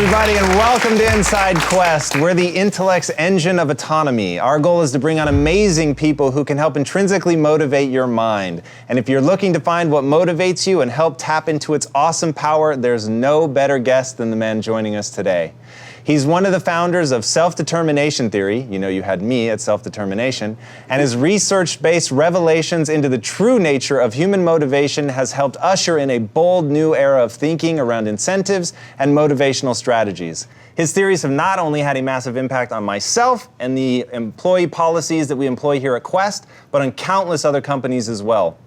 everybody, and welcome to Inside Quest. We're the intellect's engine of autonomy. Our goal is to bring on amazing people who can help intrinsically motivate your mind. And if you're looking to find what motivates you and help tap into its awesome power, there's no better guest than the man joining us today. He's one of the founders of self-determination theory. You know, you had me at self-determination. And his research-based revelations into the true nature of human motivation has helped usher in a bold new era of thinking around incentives and motivational strategies. His theories have not only had a massive impact on myself and the employee policies that we employ here at Quest, but on countless other companies as well.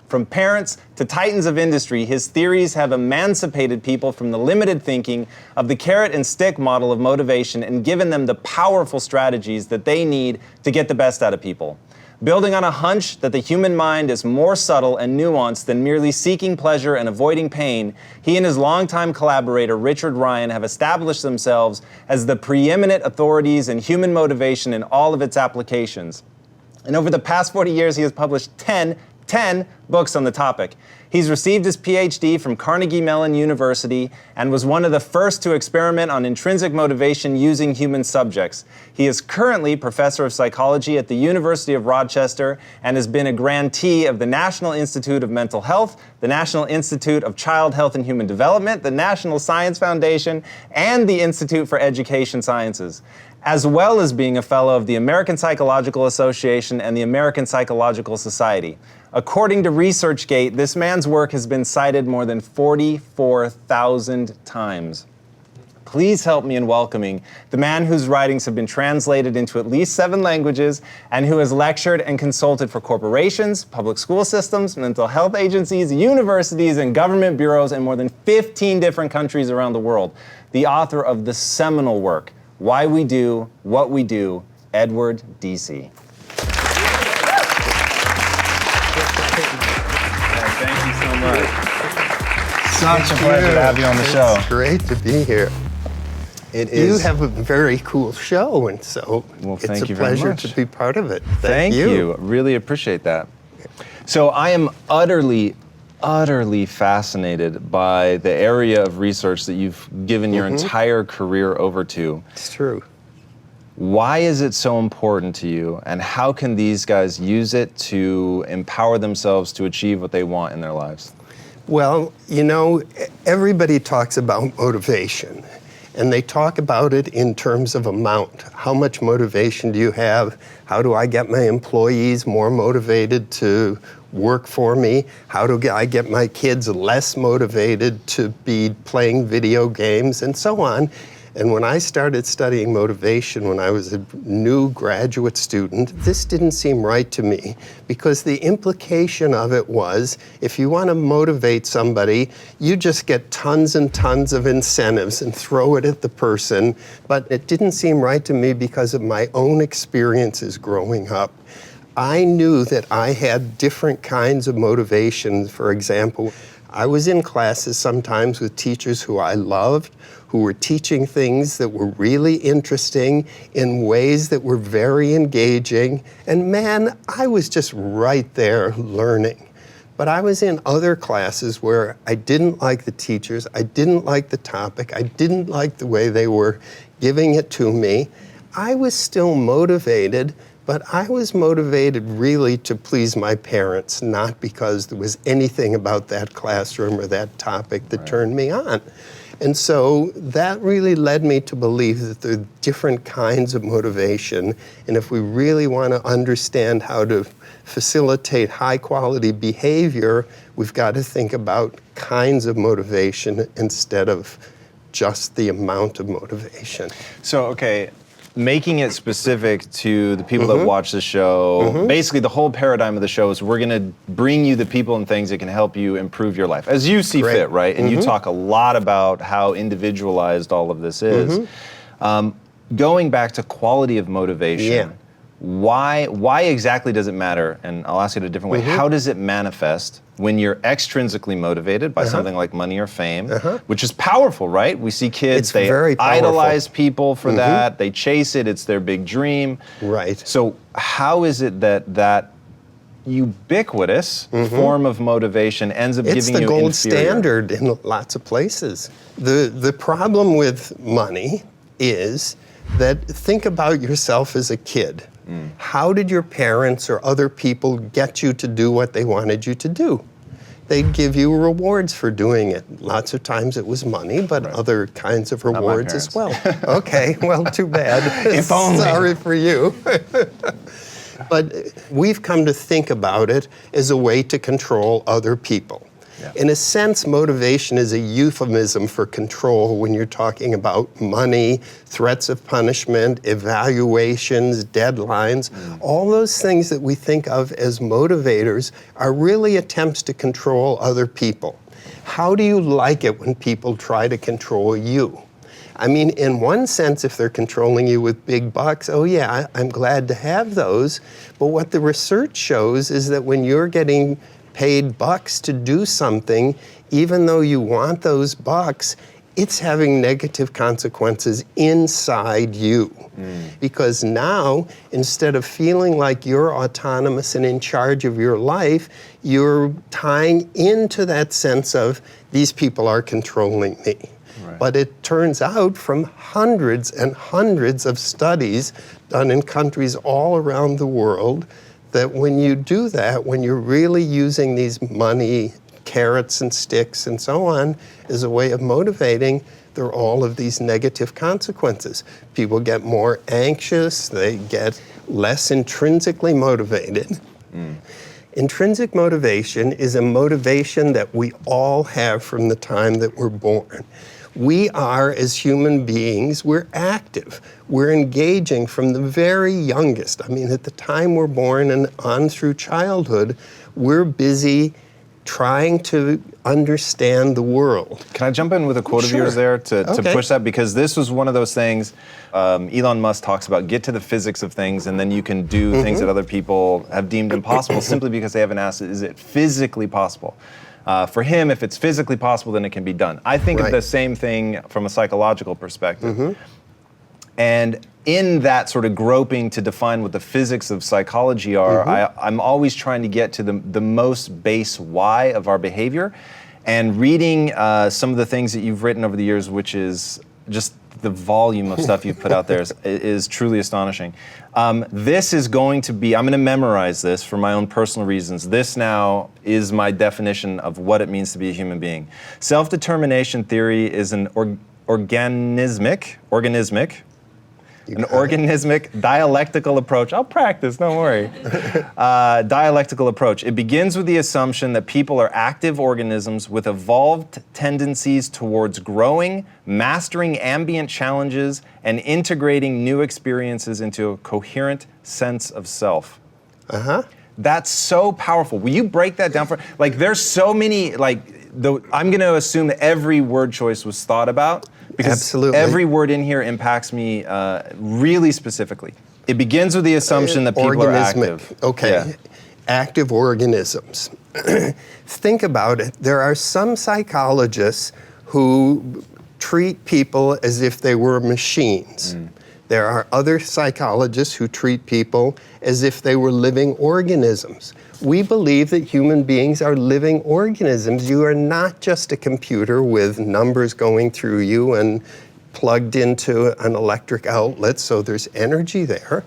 From parents to titans of industry, his theories have emancipated people from the limited thinking of the carrot and stick model of motivation and given them the powerful strategies that they need to get the best out of people. Building on a hunch that the human mind is more subtle and nuanced than merely seeking pleasure and avoiding pain, he and his longtime collaborator, Richard Ryan, have established themselves as the preeminent authorities in human motivation in all of its applications. And over the past 40 years, he has published 10 books on the topic. He's received his PhD from Carnegie Mellon University and was one of the first to experiment on intrinsic motivation using human subjects. He is currently professor of psychology at the University of Rochester and has been a grantee of the National Institute of Mental Health, the National Institute of Child Health and Human Development, the National Science Foundation, and the Institute for Education Sciences, as well as being a fellow of the American Psychological Association and the American Psychological Society. According to ResearchGate, this man's work has been cited more than 44,000 times. Please help me in welcoming the man whose writings have been translated into at least 7 languages and who has lectured and consulted for corporations, public school systems, mental health agencies, universities, and government bureaus in more than 15 different countries around the world. The author of the seminal work, Why We Do What We Do, Edward Deci. Thank you so much. Such a pleasure to have you on the show. It's great to be here. It is. You have a very cool show, and so it's a pleasure to be part of it. Thank you. Really appreciate that. So I am utterly fascinated by the area of research that you've given your entire career over to. It's true. Why is it so important to you, and how can these guys use it to empower themselves to achieve what they want in their lives? Well, you know, everybody talks about motivation, and they talk about it in terms of amount. How much motivation do you have? How do I get my employees more motivated to work for me? How do I get my kids less motivated to be playing video games, and so on? And when I started studying motivation when I was a new graduate student, this didn't seem right to me, because the implication of it was, if you want to motivate somebody, you just get tons and tons of incentives and throw it at the person. But it didn't seem right to me because of my own experiences growing up. I knew that I had different kinds of motivation. For example, I was in classes sometimes with teachers who I loved, who were teaching things that were really interesting in ways that were very engaging. And man, I was just right there learning. But I was in other classes where I didn't like the teachers, I didn't like the topic, I didn't like the way they were giving it to me. I was still motivated, but I was motivated really to please my parents, not because there was anything about that classroom or that topic that turned me on. And so that really led me to believe that there are different kinds of motivation, and if we really want to understand how to facilitate high-quality behavior, we've got to think about kinds of motivation instead of just the amount of motivation. So, okay, making it specific to the people that watch the show, basically the whole paradigm of the show is we're going to bring you the people and things that can help you improve your life, as you see fit, right? And you talk a lot about how individualized all of this is. Going back to quality of motivation, why exactly does it matter? And I'll ask it a different way. How does it manifest when you're extrinsically motivated by something like money or fame, which is powerful, right? We see kids, they idolize people for that, they chase it, it's their big dream. Right. So how is it that ubiquitous form of motivation ends up It's giving you the gold inferior. standard in lots of places. The problem with money is that think about yourself as a kid. How did your parents or other people get you to do what they wanted you to do? They'd give you rewards for doing it. Lots of times it was money, but other kinds of rewards as well. Okay, well, too bad. If only. Sorry for you. But we've come to think about it as a way to control other people. Yeah. In a sense, motivation is a euphemism for control when you're talking about money, threats of punishment, evaluations, deadlines. All those things that we think of as motivators are really attempts to control other people. How do you like it when people try to control you? I mean, in one sense, if they're controlling you with big bucks, oh yeah, I'm glad to have those. But what the research shows is that when you're getting paid bucks to do something, even though you want those bucks, it's having negative consequences inside you. Because now, instead of feeling like you're autonomous and in charge of your life, you're tying into that sense of, these people are controlling me. Right. But it turns out from hundreds and hundreds of studies done in countries all around the world that when you do that, when you're really using these money, carrots and sticks and so on as a way of motivating, there are all of these negative consequences. People get more anxious, they get less intrinsically motivated. Intrinsic motivation is a motivation that we all have from the time that we're born. We are, as human beings, we're active. We're engaging from the very youngest. I mean, at the time we're born and on through childhood, we're busy trying to understand the world. Can I jump in with a quote of yours there to push that? Because this was one of those things Elon Musk talks about, get to the physics of things and then you can do things that other people have deemed impossible simply because they haven't asked, is it physically possible? For him, if it's physically possible, then it can be done. I think of the same thing from a psychological perspective. And in that sort of groping to define what the physics of psychology are, I'm always trying to get to the most base why of our behavior. And reading some of the things that you've written over the years, which is just the volume of stuff you've put out there is truly astonishing. This is going to be, I'm going to memorize this for my own personal reasons. This now is my definition of what it means to be a human being. Self-determination theory is an organismic dialectical approach. I'll practice, don't worry. Dialectical approach. It begins with the assumption that people are active organisms with evolved tendencies towards growing, mastering ambient challenges, and integrating new experiences into a coherent sense of self. That's so powerful. Will you break that down for, like, there's so many, like, I'm going to assume that every word choice was thought about. Because every word in here impacts me really specifically. It begins with the assumption that people are active. Okay, active organisms. Think about it. There are some psychologists who treat people as if they were machines. There are other psychologists who treat people as if they were living organisms. We believe that human beings are living organisms. You are not just a computer with numbers going through you and plugged into an electric outlet, so there's energy there.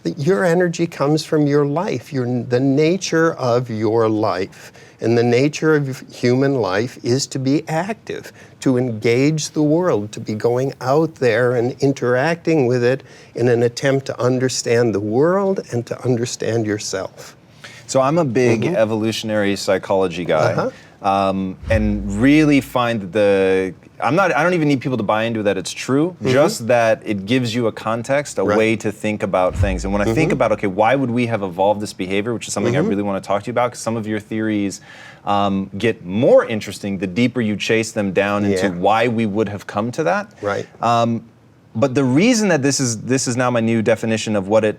Your energy comes from your life, the nature of your life. And the nature of human life is to be active, to engage the world, to be going out there and interacting with it in an attempt to understand the world and to understand yourself. So I'm a big evolutionary psychology guy, and really find that I don't even need people to buy into that it's true, just that it gives you a context, a way to think about things. And when I think about, okay, why would we have evolved this behavior, which is something I really want to talk to you about, because some of your theories get more interesting the deeper you chase them down into why we would have come to that. But the reason that this is now my new definition of what it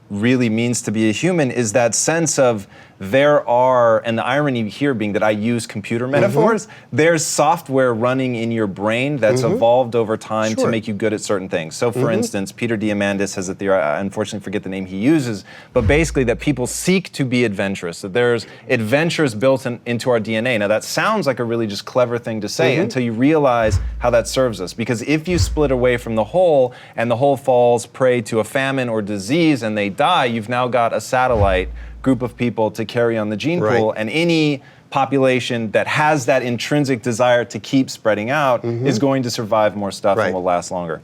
really means to be a human is that sense of there are, and the irony here being that I use computer metaphors, there's software running in your brain that's evolved over time to make you good at certain things. So for instance, Peter Diamandis has a theory, I unfortunately forget the name he uses, but basically that people seek to be adventurous, that there's adventures built into our DNA. Now that sounds like a really just clever thing to say until you realize how that serves us. Because if you split away from the whole and the whole falls prey to a famine or disease and they die, you've now got a satellite group of people to carry on the gene pool, and any population that has that intrinsic desire to keep spreading out is going to survive more stuff and will last longer.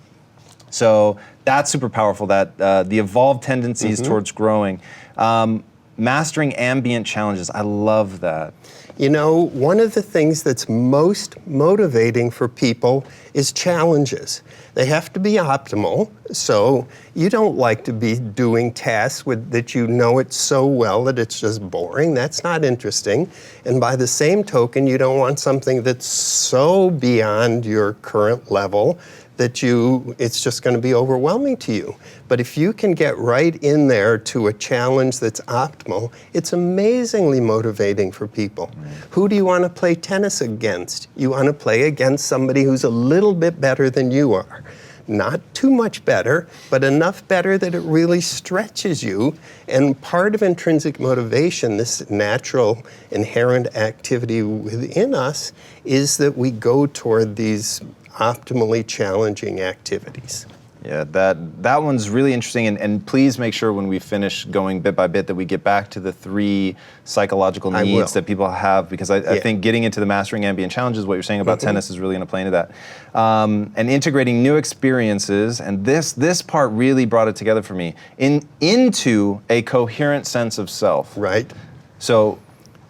So that's super powerful, that the evolved tendencies towards growing. Mastering ambient challenges, I love that. You know, one of the things that's most motivating for people is challenges. They have to be optimal, so you don't like to be doing tasks that you know it so well that it's just boring. That's not interesting. And by the same token, you don't want something that's so beyond your current level that it's just going to be overwhelming to you. But if you can get right in there to a challenge that's optimal, it's amazingly motivating for people. Who do you want to play tennis against? You want to play against somebody who's a little bit better than you are. Not too much better, but enough better that it really stretches you. And part of intrinsic motivation, this natural inherent activity within us, is that we go toward these optimally challenging activities. Yeah, that one's really interesting, and please make sure when we finish going bit by bit that we get back to the 3 psychological needs that people have, because I think getting into the mastering ambient challenges, what you're saying about tennis is really going to play into that. And integrating new experiences, and this part really brought it together for me, into a coherent sense of self. Right. So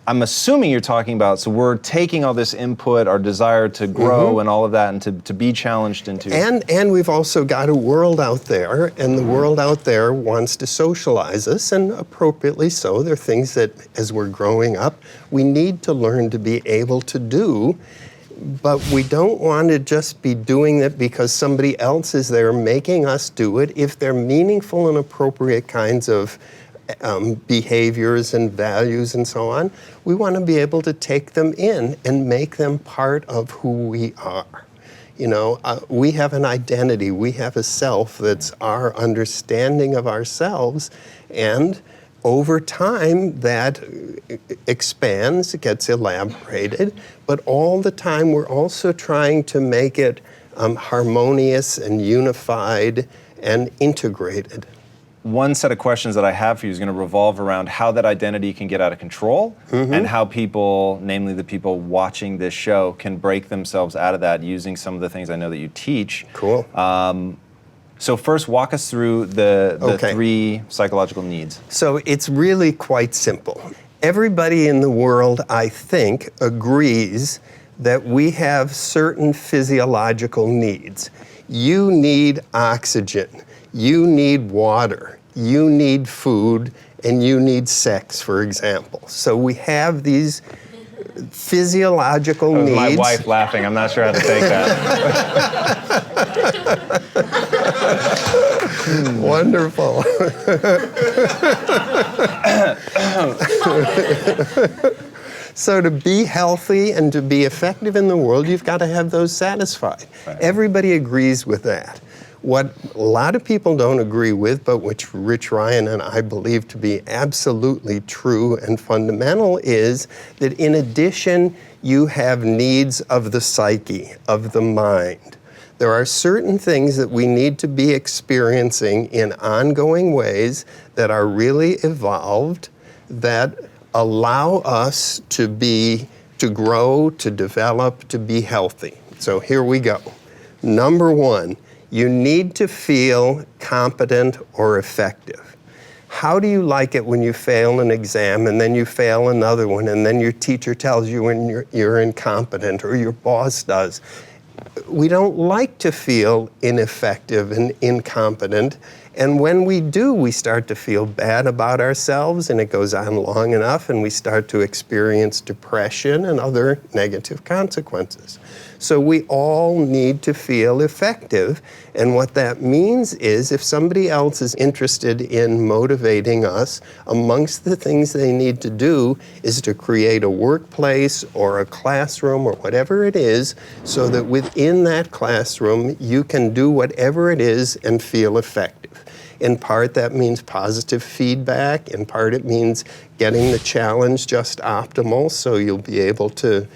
I'm assuming you're talking about, so we're taking all this input, our desire to grow and all of that, and to be challenged into. And we've also got a world out there, and the world out there wants to socialize us, and appropriately so. There are things that, as we're growing up, we need to learn to be able to do, but we don't want to just be doing it because somebody else is there making us do it. If they're meaningful and appropriate kinds of behaviors and values and so on, we want to be able to take them in and make them part of who we are. You know, we have an identity, we have a self that's our understanding of ourselves, and over time that expands, it gets elaborated, but all the time we're also trying to make it harmonious and unified and integrated. One set of questions that I have for you is going to revolve around how that identity can get out of control and how people, namely the people watching this show, can break themselves out of that using some of the things I know that you teach. Cool. So first, walk us through the 3 psychological needs. So it's really quite simple. Everybody in the world, I think, agrees that we have certain physiological needs. You need oxygen. You need water, you need food, and you need sex, for example. So we have these physiological needs. My wife laughing, I'm not sure how to take that. Wonderful. So to be healthy and to be effective in the world, you've got to have those satisfied. Right. Everybody agrees with that. What a lot of people don't agree with, but which Rich Ryan and I believe to be absolutely true and fundamental, is that in addition, you have needs of the psyche, of the mind. There are certain things that we need to be experiencing in ongoing ways that are really evolved, that allow us to grow, to develop, to be healthy. So here we go. Number 1, you need to feel competent or effective. How do you like it when you fail an exam and then you fail another one and then your teacher tells you when you're incompetent or your boss does? We don't like to feel ineffective and incompetent, And when we do, we start to feel bad about ourselves, and it goes on long enough, and we start to experience depression and other negative consequences. So we all need to feel effective, and what that means is if somebody else is interested in motivating us, amongst the things they need to do is to create a workplace or a classroom or whatever it is, so that within that classroom you can do whatever it is and feel effective. In part, that means positive feedback. In part, it means getting the challenge just optimal, so you'll be able to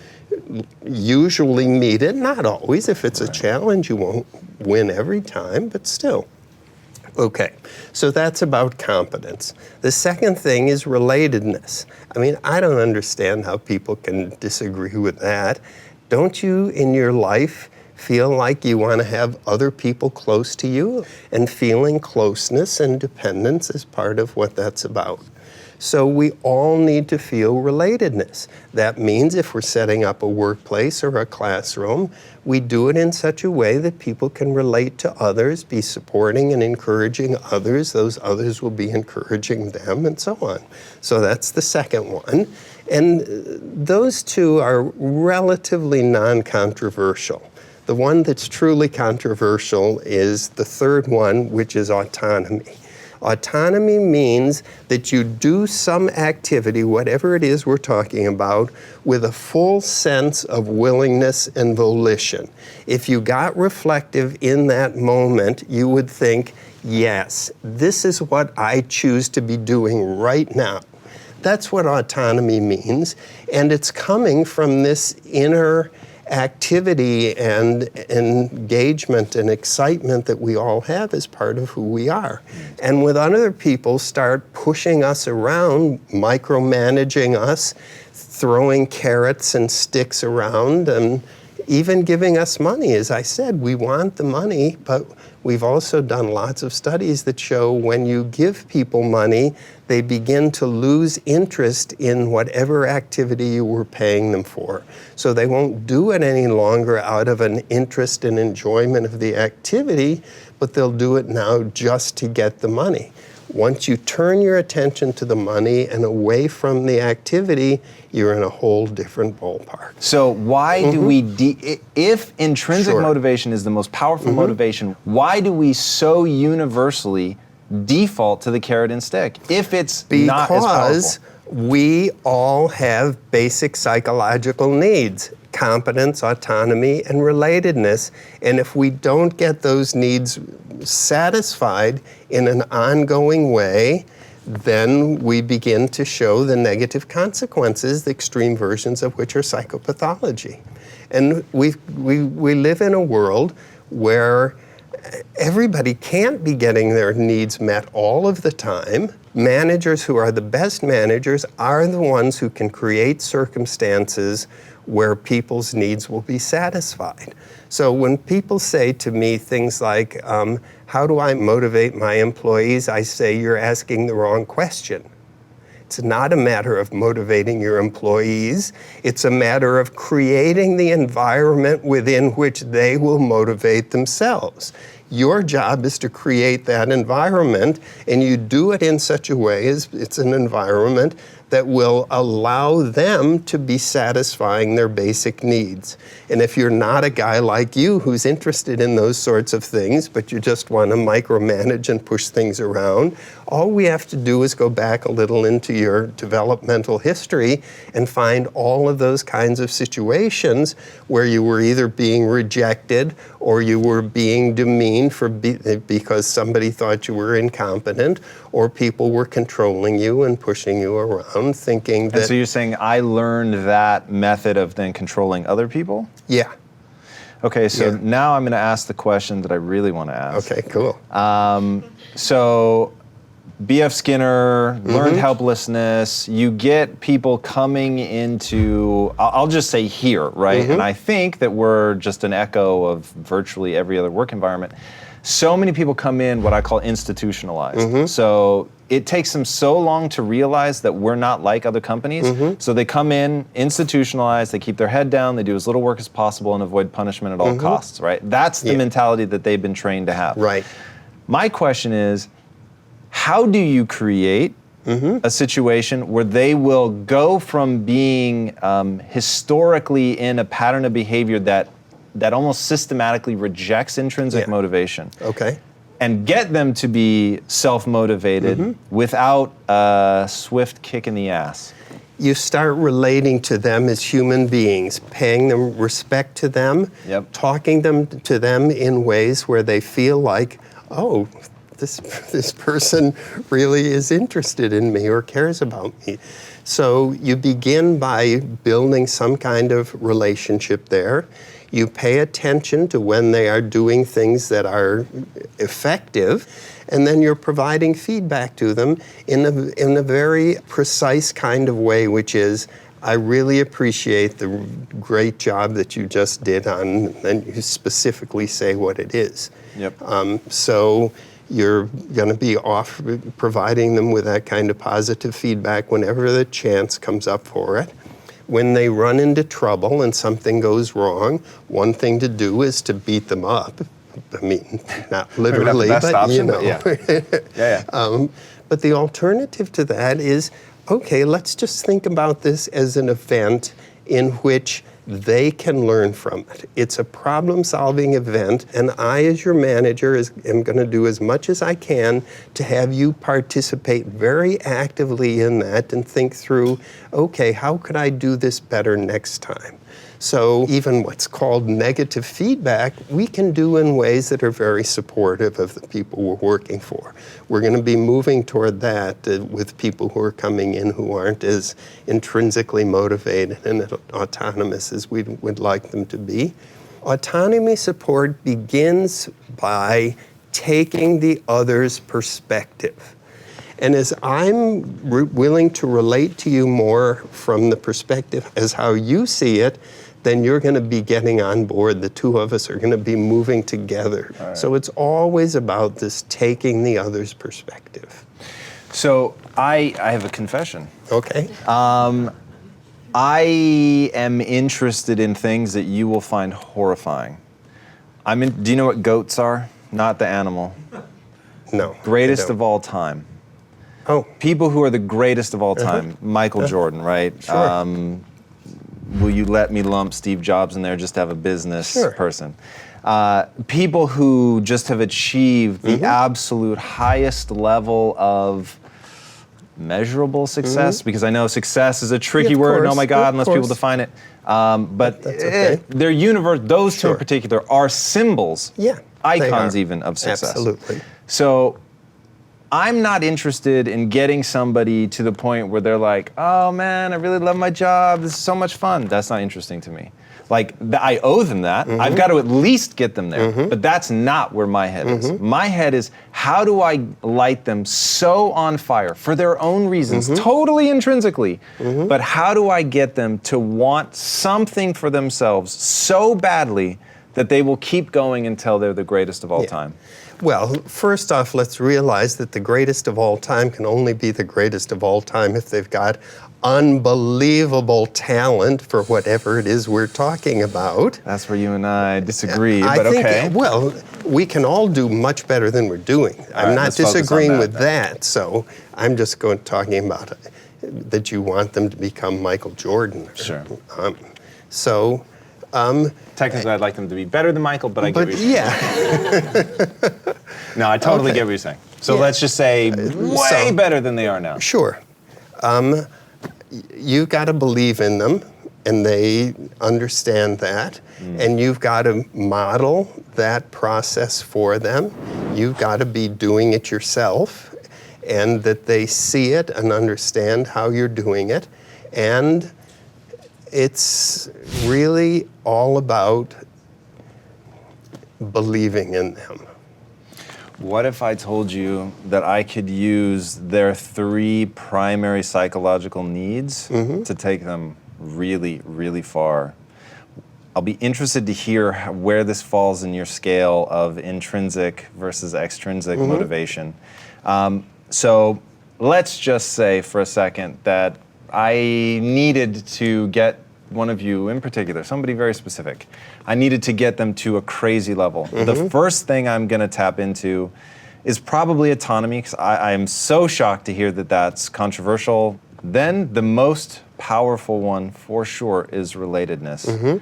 usually meet it. Not always. If it's a challenge, you won't win every time, but still. Okay, so that's about competence. The second thing is relatedness. I mean, I don't understand how people can disagree with that. Don't you, in your life, feel like you want to have other people close to you? And feeling closeness and dependence is part of what that's about. So we all need to feel relatedness. That means if we're setting up a workplace or a classroom, we do it in such a way that people can relate to others, be supporting and encouraging others. Those others will be encouraging them, and so on. So that's the second one. And those two are relatively non-controversial. The one that's truly controversial is the third one, which is autonomy. Autonomy means that you do some activity, whatever it is we're talking about, with a full sense of willingness and volition. If you got reflective in that moment, you would think, yes, this is what I choose to be doing right now. That's what autonomy means, and it's coming from this inner activity and engagement and excitement that we all have as part of who we are. And when other people start pushing us around, micromanaging us, throwing carrots and sticks around, and even giving us money. As I said, we want the money, but we've also done lots of studies that show when you give people money, they begin to lose interest in whatever activity you were paying them for. So they won't do it any longer out of an interest and enjoyment of the activity, but they'll do it now just to get the money. Once you turn your attention to the money and away from the activity, you're in a whole different ballpark. So why do we, if intrinsic motivation is the most powerful motivation, why do we so universally default to the carrot and stick if it's not as powerful? Because we all have basic psychological needs: competence, autonomy, and relatedness. And if we don't get those needs satisfied in an ongoing way, then we begin to show the negative consequences, the extreme versions of which are psychopathology. And we live in a world where everybody can't be getting their needs met all of the time. Managers who are the best managers are the ones who can create circumstances where people's needs will be satisfied. So when people say to me things like, how do I motivate my employees? I say, you're asking the wrong question. It's not a matter of motivating your employees. It's a matter of creating the environment within which they will motivate themselves. Your job is to create that environment, and you do it in such a way as it's an environment that will allow them to be satisfying their basic needs. And if you're not a guy like you who's interested in those sorts of things, but you just want to micromanage and push things around, all we have to do is go back a little into your developmental history and find all of those kinds of situations where you were either being rejected or you were being demeaned because somebody thought you were incompetent, or people were controlling you and pushing you around, thinking that... And so you're saying I learned that method of then controlling other people? Yeah. Okay, so now I'm going to ask the question that I really want to ask. Okay, cool. So B.F. Skinner, learned helplessness, you get people coming into, I'll just say here, right? And I think that we're just an echo of virtually every other work environment. So many people come in what I call institutionalized. So it takes them so long to realize that we're not like other companies. So they come in institutionalized, they keep their head down, they do as little work as possible and avoid punishment at all costs, right? That's the mentality that they've been trained to have. Right. My question is, how do you create a situation where they will go from being historically in a pattern of behavior that almost systematically rejects intrinsic motivation, Okay. and get them to be self-motivated without a swift kick in the ass? You start relating to them as human beings, paying them respect to them, talking to them in ways where they feel like, oh, this person really is interested in me or cares about me. So you begin by building some kind of relationship there. You pay attention to when they are doing things that are effective, and then you're providing feedback to them in a very precise kind of way, which is, I really appreciate the great job that you just did on, and you specifically say what it is. So you're going to be providing them with that kind of positive feedback whenever the chance comes up for it. When they run into trouble and something goes wrong, one thing to do is to beat them up. I mean, not literally, but you know. But the alternative to that is, okay, let's just think about this as an event in which they can learn from it. It's a problem-solving event, and I, as your manager, am going to do as much as I can to have you participate very actively in that and think through, okay, how could I do this better next time? So even what's called negative feedback, we can do in ways that are very supportive of the people we're working for. We're going to be moving toward that with people who are coming in who aren't as intrinsically motivated and autonomous as we would like them to be. Autonomy support begins by taking the other's perspective. And as I'm willing to relate to you more from the perspective as how you see it, then you're going to be getting on board. The two of us are going to be moving together. Right. So it's always about this taking the other's perspective. So I have a confession. Okay. I am interested in things that you will find horrifying. Do you know what goats are? Not the animal. No. Greatest of all time. Oh. People who are the greatest of all time. Michael Jordan, right? Sure. Will you let me lump Steve Jobs in there just to have a business person? People who just have achieved the absolute highest level of measurable success, because I know success is a tricky word, and oh my God, unless people define it. But their universe, those two in particular, are symbols, icons even of success. Absolutely. So I'm not interested in getting somebody to the point where they're like, oh man, I really love my job, this is so much fun. That's not interesting to me. Like, I owe them that. I've got to at least get them there. But that's not where my head is. My head is, how do I light them so on fire for their own reasons, totally intrinsically, but how do I get them to want something for themselves so badly that they will keep going until they're the greatest of all time? Well, first off, let's realize that the greatest of all time can only be the greatest of all time if they've got unbelievable talent for whatever it is we're talking about. That's where you and I disagree, I but think, okay. Well, we can all do much better than we're doing. I'm not disagreeing with that, so I'm just talking about that you want them to become Michael Jordan. Sure. Technically, I'd like them to be better than Michael, but I get what you're saying. No, I totally get what you're saying. So let's just say way better than they are now. Sure. You've got to believe in them, and they understand that, and you've got to model that process for them. You've got to be doing it yourself, and that they see it and understand how you're doing it, and it's really all about believing in them. What if I told you that I could use their 3 primary psychological needs to take them really, really far? I'll be interested to hear where this falls in your scale of intrinsic versus extrinsic motivation. So let's just say for a second that I needed to get one of you in particular, somebody very specific, I needed to get them to a crazy level. The first thing I'm going to tap into is probably autonomy, because I am so shocked to hear that that's controversial. Then the most powerful one, for sure, is relatedness.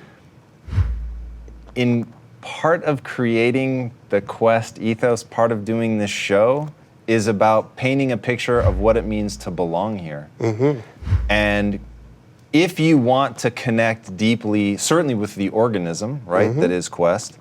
In part of creating the Quest ethos, part of doing this show, is about painting a picture of what it means to belong here. And if you want to connect deeply, certainly with the organism, right, that is Quest,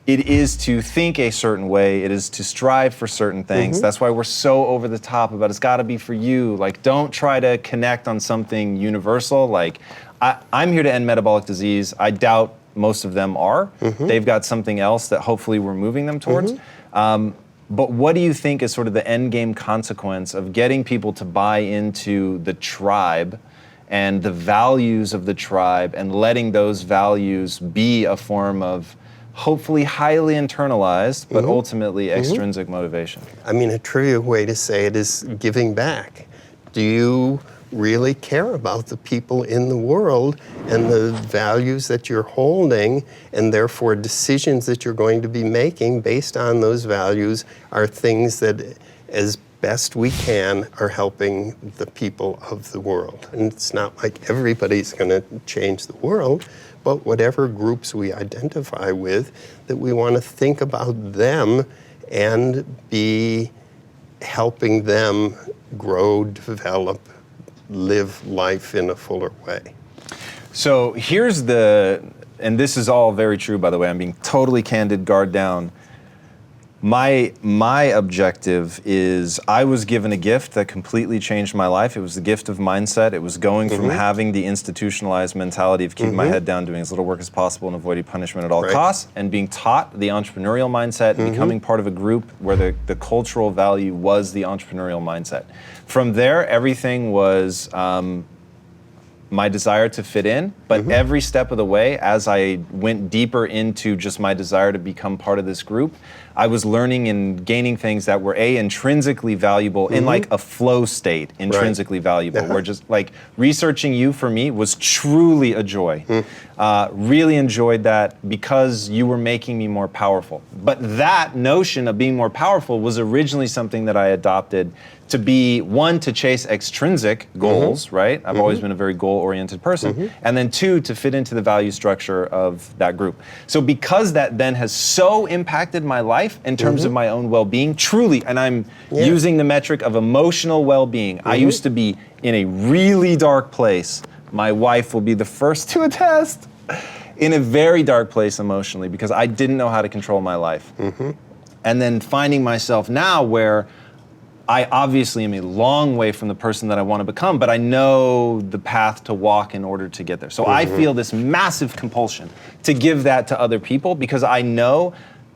it is to think a certain way, it is to strive for certain things. That's why we're so over the top about it's gotta be for you. Like, don't try to connect on something universal. Like, I'm here to end metabolic disease. I doubt most of them are. They've got something else that hopefully we're moving them towards. But what do you think is sort of the end game consequence of getting people to buy into the tribe and the values of the tribe, and letting those values be a form of hopefully highly internalized, but ultimately extrinsic motivation? I mean, a trivial way to say it is giving back. Do you really care about the people in the world and the values that you're holding, and therefore decisions that you're going to be making based on those values are things that, as best we can, are helping the people of the world? And it's not like everybody's going to change the world, but whatever groups we identify with, that we want to think about them and be helping them grow, develop, live life in a fuller way. So here's and this is all very true, by the way, I'm being totally candid, guard down. My objective is, I was given a gift that completely changed my life. It was the gift of mindset. It was going from having the institutionalized mentality of keeping my head down, doing as little work as possible, and avoiding punishment at all costs, and being taught the entrepreneurial mindset, and becoming part of a group where the cultural value was the entrepreneurial mindset. From there, everything was my desire to fit in, but every step of the way, as I went deeper into just my desire to become part of this group, I was learning and gaining things that were intrinsically valuable, in like a flow state, intrinsically valuable, where just like researching you for me was truly a joy. Really enjoyed that because you were making me more powerful. But that notion of being more powerful was originally something that I adopted to be, one, to chase extrinsic goals, right? I've always been a very goal-oriented person. And then two, to fit into the value structure of that group. So because that then has so impacted my life in terms of my own well-being, truly, and I'm using the metric of emotional well-being. I used to be in a really dark place. My wife will be the first to attest. In a very dark place emotionally, because I didn't know how to control my life. And then finding myself now where I obviously am a long way from the person that I want to become, but I know the path to walk in order to get there. So I feel this massive compulsion to give that to other people, because I know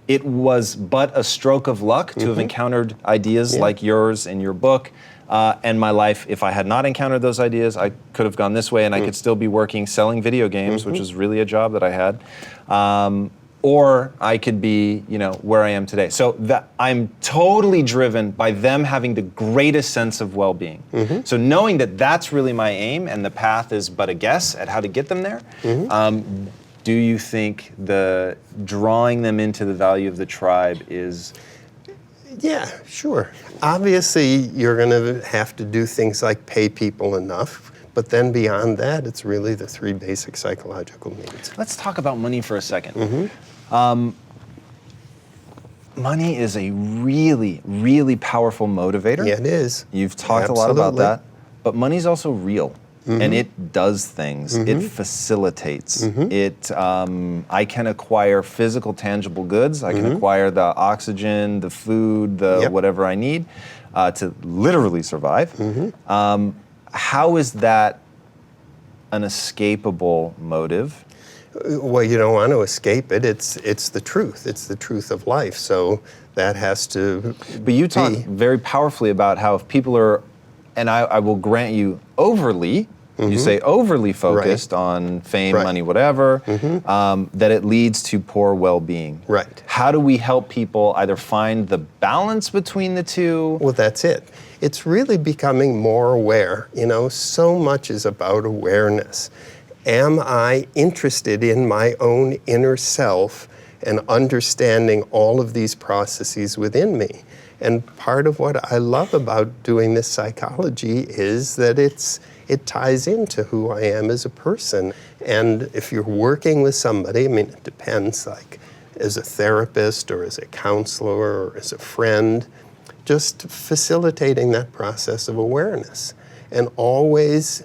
it was but a stroke of luck to have encountered ideas like yours in your book. And my life, if I had not encountered those ideas, I could have gone this way, and I could still be working selling video games, which was really a job that I had. Or I could be, where I am today. So that I'm totally driven by them having the greatest sense of well-being. So knowing that that's really my aim, and the path is but a guess at how to get them there. Do you think the drawing them into the value of the tribe is? Yeah, sure. Obviously, you're going to have to do things like pay people enough. But then beyond that, it's really the three basic psychological needs. Let's talk about money for a second. Money is a really, really powerful motivator. Yeah, it is. You've talked a lot about that. But money's also real. And it does things. It facilitates. I can acquire physical, tangible goods. I can acquire the oxygen, the food, the whatever I need to literally survive. How is that an escapable motive? Well, you don't want to escape it. It's the truth. It's the truth of life. So that has to But you talk very powerfully about how if people are, and I will grant you, overly, you say overly focused on fame, money, whatever, that it leads to poor well-being. Right. How do we help people either find the balance between the two? Well, that's it. It's really becoming more aware. So much is about awareness. Am I interested in my own inner self and understanding all of these processes within me? And part of what I love about doing this psychology is that it ties into who I am as a person. And if you're working with somebody, I mean, it depends, like as a therapist or as a counselor or as a friend, just facilitating that process of awareness and always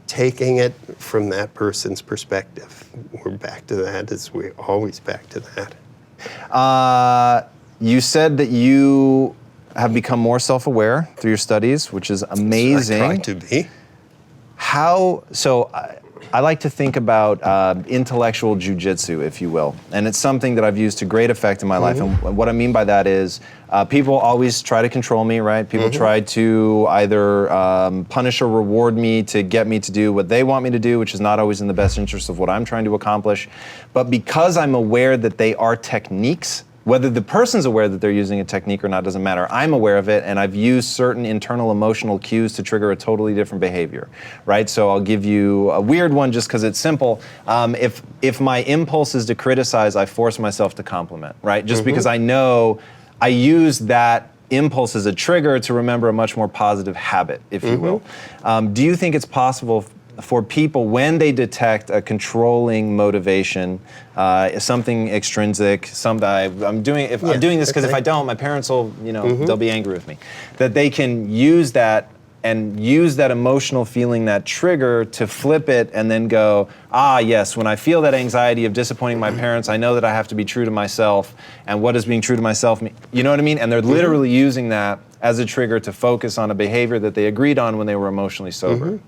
taking it from that person's perspective. We're back to that, as we're always back to that. You said that you have become more self-aware through your studies, which is amazing. I try to be. I like to think about intellectual jujitsu, if you will, and it's something that I've used to great effect in my life. And what I mean by that is people always try to control me, right? People try to either punish or reward me to get me to do what they want me to do, which is not always in the best interest of what I'm trying to accomplish. But because I'm aware that they are techniques, whether the person's aware that they're using a technique or not doesn't matter. I'm aware of it, and I've used certain internal emotional cues to trigger a totally different behavior, right? So I'll give you a weird one just because it's simple. If my impulse is to criticize, I force myself to compliment, right? Just because I know I use that impulse as a trigger to remember a much more positive habit, if you will. Do you think it's possible for people, when they detect a controlling motivation, something extrinsic, I'm doing this because if I don't, my parents will, they'll be angry with me, that they can use that and use that emotional feeling, that trigger, to flip it and then go, yes, when I feel that anxiety of disappointing my parents, I know that I have to be true to myself, and what does being true to myself mean? You know what I mean? And they're literally using that as a trigger to focus on a behavior that they agreed on when they were emotionally sober.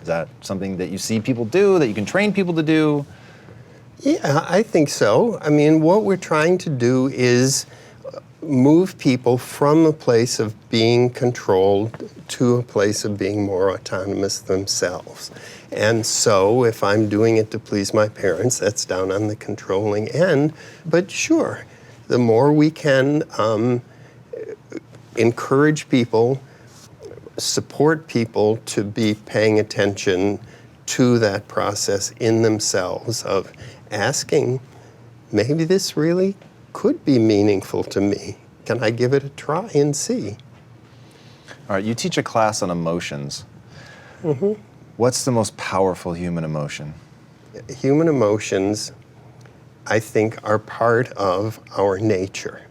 Is that something that you see people do, that you can train people to do? Yeah, I think so. I mean, what we're trying to do is move people from a place of being controlled to a place of being more autonomous themselves. And so if I'm doing it to please my parents, that's down on the controlling end. But sure, the more we can encourage people, support people to be paying attention to that process in themselves of asking, maybe this really could be meaningful to me. Can I give it a try and see? All right, you teach a class on emotions. What's the most powerful human emotion? Human emotions, I think, are part of our nature.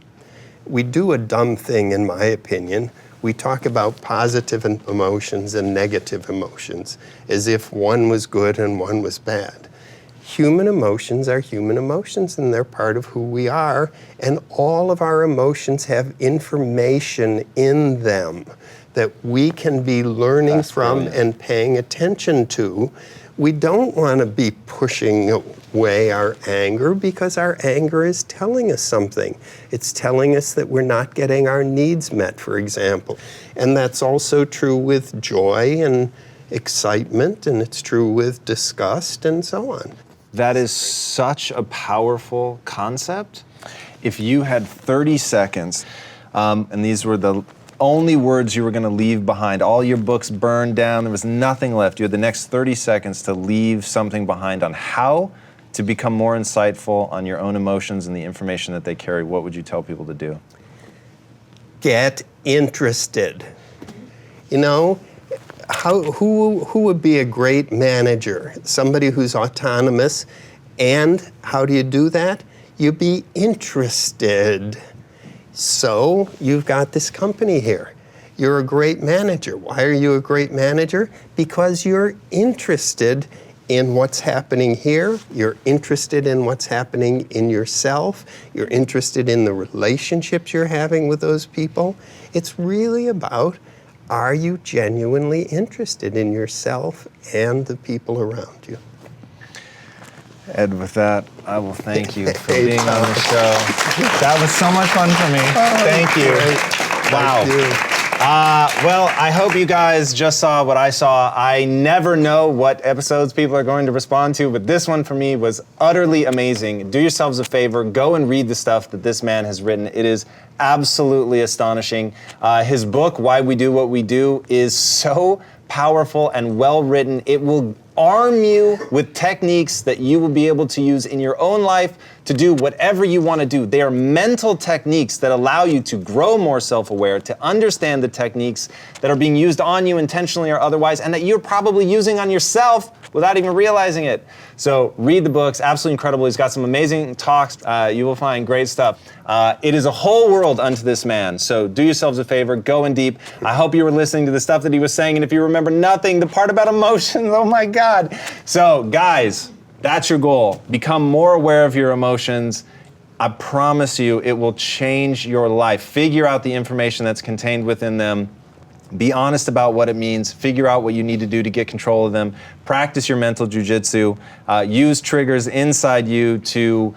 We do a dumb thing, in my opinion. We talk about positive emotions and negative emotions as if one was good and one was bad. Human emotions are human emotions, and they're part of who we are, and all of our emotions have information in them that we can be learning from and paying attention to. We don't want to be pushing away our anger, because our anger is telling us something. It's telling us that we're not getting our needs met, for example. And that's also true with joy and excitement, and it's true with disgust and so on. That is such a powerful concept. If you had 30 seconds, and these were the only words you were going to leave behind, all your books burned down, there was nothing left, you had the next 30 seconds to leave something behind on how to become more insightful on your own emotions and the information that they carry, what would you tell people to do? Get interested. You know, who would be a great manager? Somebody who's autonomous. And how do you do that? You be interested. So you've got this company here. You're a great manager. Why are you a great manager? Because you're interested in what's happening here. You're interested in what's happening in yourself. You're interested in the relationships you're having with those people. It's really about, are you genuinely interested in yourself and the people around you? Ed, with that, I will thank you for being on the show. That was so much fun for me. Thank you. Great. Wow. Thank you. Well, I hope you guys just saw what I saw. I never know what episodes people are going to respond to, but this one for me was utterly amazing. Do yourselves a favor, go and read the stuff that this man has written. It is absolutely astonishing. His book, Why We Do What We Do, is so powerful, and well-written. It will arm you with techniques that you will be able to use in your own life to do whatever you want to do. They are mental techniques that allow you to grow more self-aware, to understand the techniques that are being used on you intentionally or otherwise, and that you're probably using on yourself without even realizing it. So read the books, absolutely incredible. He's got some amazing talks. You will find great stuff. It is a whole world unto this man. So do yourselves a favor, go in deep. I hope you were listening to the stuff that he was saying, and if you remember nothing, the part about emotions, oh my God. So guys, that's your goal. Become more aware of your emotions. I promise you it will change your life. Figure out the information that's contained within them. Be honest about what it means. Figure out what you need to do to get control of them. Practice your mental jujitsu. Use triggers inside you to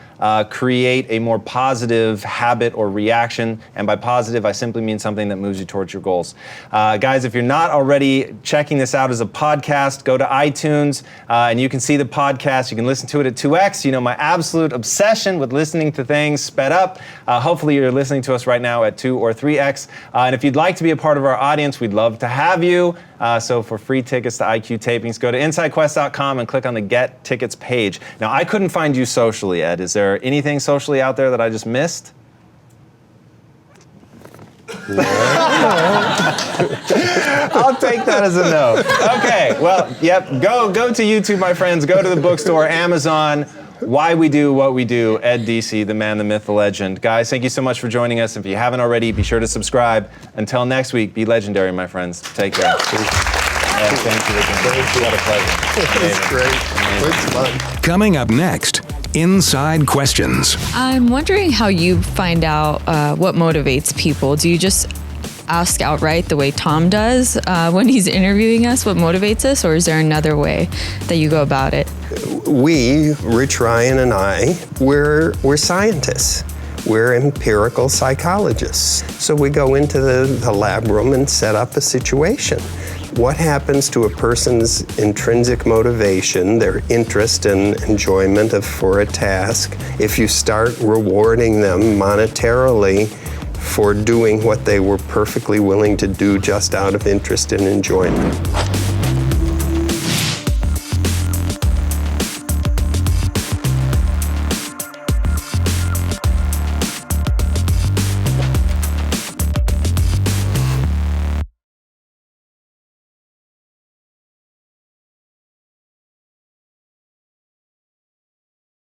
create a more positive habit or reaction. And by positive, I simply mean something that moves you towards your goals. Guys, if you're not already checking this out as a podcast, go to iTunes and you can see the podcast. You can listen to it at 2x. You know my absolute obsession with listening to things sped up. Hopefully you're listening to us right now at 2 or 3x. And if you'd like to be a part of our audience, we'd love to have you. So for free tickets to IQ tapings, go to InsideQuest.com and click on the Get Tickets page. Now, I couldn't find you socially, Ed. Is there anything socially out there that I just missed? I'll take that as a no. Okay, well, yep, go to YouTube, my friends. Go to the bookstore, Amazon. Why We Do What We Do, Ed Deci, the man, the myth, the legend. Guys, thank you so much for joining us. If you haven't already, be sure to subscribe. Until next week, be legendary, my friends. Take care. Ed, thank you again. What a pleasure. It's great. It's fun. Coming up next, Inside Questions. I'm wondering how you find out what motivates people. Do you just ask outright the way Tom does when he's interviewing us, what motivates us, or is there another way that you go about it? We, Rich Ryan and I, we're scientists. We're empirical psychologists. So we go into the lab room and set up a situation. What happens to a person's intrinsic motivation, their interest and enjoyment for a task, if you start rewarding them monetarily for doing what they were perfectly willing to do just out of interest and enjoyment?